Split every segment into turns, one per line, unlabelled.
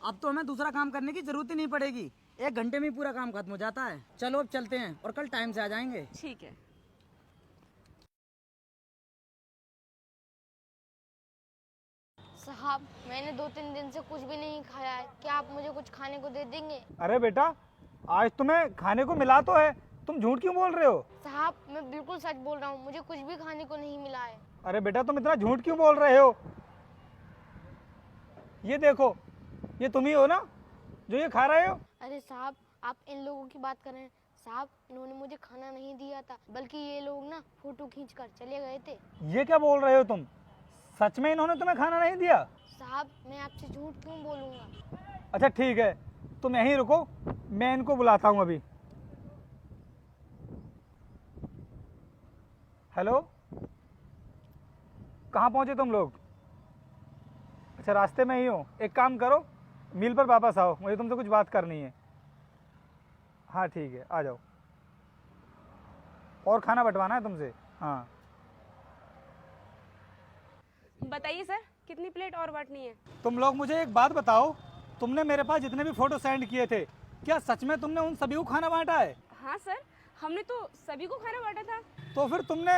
अब तो हमें दूसरा काम करने की जरूरत ही नहीं पड़ेगी, 1 घंटे में ही पूरा काम खत्म हो जाता है। चलो अब चलते हैं और कल टाइम से आ जाएंगे।
ठीक है।
साहब मैंने 2-3 दिन से कुछ भी नहीं खाया है, क्या आप मुझे कुछ खाने को दे देंगे?
अरे बेटा, आज तुम्हें खाने को मिला तो है, तुम झूठ क्यों बोल रहे हो?
साहब मैं बिल्कुल सच बोल रहा हूँ, मुझे कुछ भी खाने को नहीं मिला है।
अरे बेटा, तुम इतना झूठ क्यों बोल रहे हो? ये देखो, ये तुम ही हो ना जो ये खा रहे हो?
अरे साहब आप इन लोगों की बात कर रहे हैं। साहब इन्होंने मुझे खाना नहीं दिया था, बल्कि ये लोग ना फोटो खींच कर चले गए थे।
ये क्या बोल रहे हो तुम? सच में इन्होंने तुम्हें खाना नहीं दिया?
साहब मैं आपसे झूठ क्यों बोलूँगा?
अच्छा ठीक है, तुम यहीं रुको, मैं इनको बुलाता हूँ अभी। हेलो, कहाँ पहुँचे तुम लोग? अच्छा रास्ते में ही हो। एक काम करो, मिल पर वापस आओ, मुझे तुमसे कुछ बात करनी है। हाँ ठीक है, आ जाओ। और खाना बंटवाना है तुमसे। हाँ
बताइए सर, कितनी प्लेट और बांटनी है?
तुम लोग मुझे एक बात बताओ, तुमने मेरे पास जितने भी फोटो सेंड किए थे, क्या सच में तुमने उन सभी को खाना बांटा है?
हाँ सर, हमने तो सभी को खाना बांटा था।
तो फिर तुमने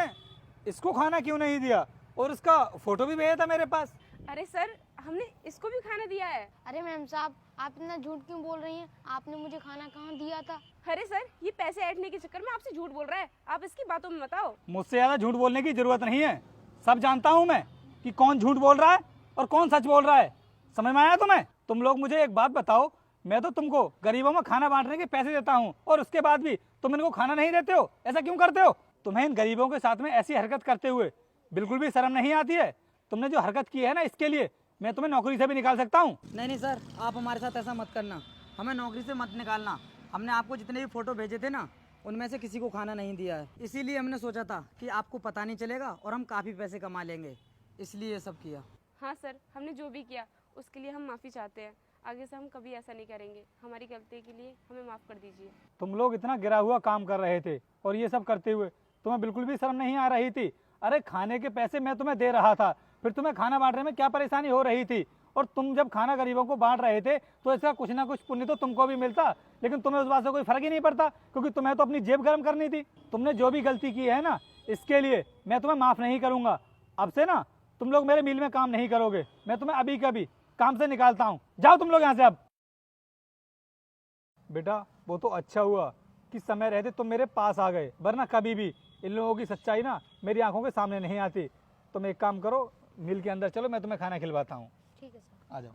इसको खाना क्यों नहीं दिया और इसका फोटो भी भेजा था मेरे पास?
अरे सर, हमने इसको भी खाना दिया है।
अरे मैम साहब आप इतना झूठ क्यों बोल रही हैं? आपने मुझे खाना कहाँ दिया था?
अरे सर, ये पैसे ऐंठने के चक्कर में आपसे झूठ बोल रहा है, आप इसकी बातों में बताओ।
मुझसे ज़्यादा झूठ बोलने की जरूरत नहीं है, सब जानता हूँ मैं कि कौन झूठ बोल रहा है और कौन सच बोल रहा है। समझ में आया तुम्हें? तुम लोग मुझे एक बात बताओ, मैं तो तुमको गरीबों में खाना बांटने के पैसे देता हूँ और उसके बाद भी तुम इनको खाना नहीं देते हो, ऐसा क्यों करते हो? तुम्हें इन गरीबों के साथ में ऐसी हरकत करते हुए बिल्कुल भी शर्म नहीं आती है? तुमने जो हरकत की है ना, इसके लिए मैं तुम्हें नौकरी से भी निकाल सकता हूँ।
नहीं सर, आप हमारे साथ ऐसा मत करना, हमें नौकरी से मत निकालना। हमने आपको जितने भी फोटो भेजे थे ना, उनमें से किसी को खाना नहीं दिया है, इसीलिए हमने सोचा था कि आपको पता नहीं चलेगा और हम काफ़ी पैसे कमा लेंगे, इसलिए ये सब किया।
हाँ सर, हमने जो भी किया उसके लिए हम माफ़ी चाहते हैं। आगे से हम कभी ऐसा नहीं करेंगे, हमारी गलती के लिए हमें माफ़ कर दीजिए।
तुम लोग इतना गिरा हुआ काम कर रहे थे और ये सब करते हुए तुम्हें बिल्कुल भी शर्म नहीं आ रही थी? अरे खाने के पैसे मैं तुम्हें दे रहा था, फिर तुम्हें खाना बांटने में क्या परेशानी हो रही थी? और तुम जब खाना गरीबों को बांट रहे थे तो इसका कुछ ना कुछ पुण्य तो तुमको भी मिलता, लेकिन तुम्हें उस बात से कोई फर्क ही नहीं पड़ता, क्योंकि तुम्हें तो अपनी जेब गर्म करनी थी। तुमने जो भी गलती की है ना, इसके लिए मैं तुम्हें माफ़ नहीं करूँगा। अब से ना तुम लोग मेरे मिल में काम नहीं करोगे, मैं तुम्हें अभी कभी काम से निकालता हूँ। जाओ तुम लोग यहाँ से अब। बेटा वो तो अच्छा हुआ कि समय रहते तुम मेरे पास आ गए, वरना कभी भी इन लोगों की सच्चाई ना मेरी आंखों के सामने नहीं आती। तुम एक काम करो, मिल के अंदर चलो, मैं तुम्हें खाना खिलवाता हूँ।
ठीक है सर।
आ जाओ।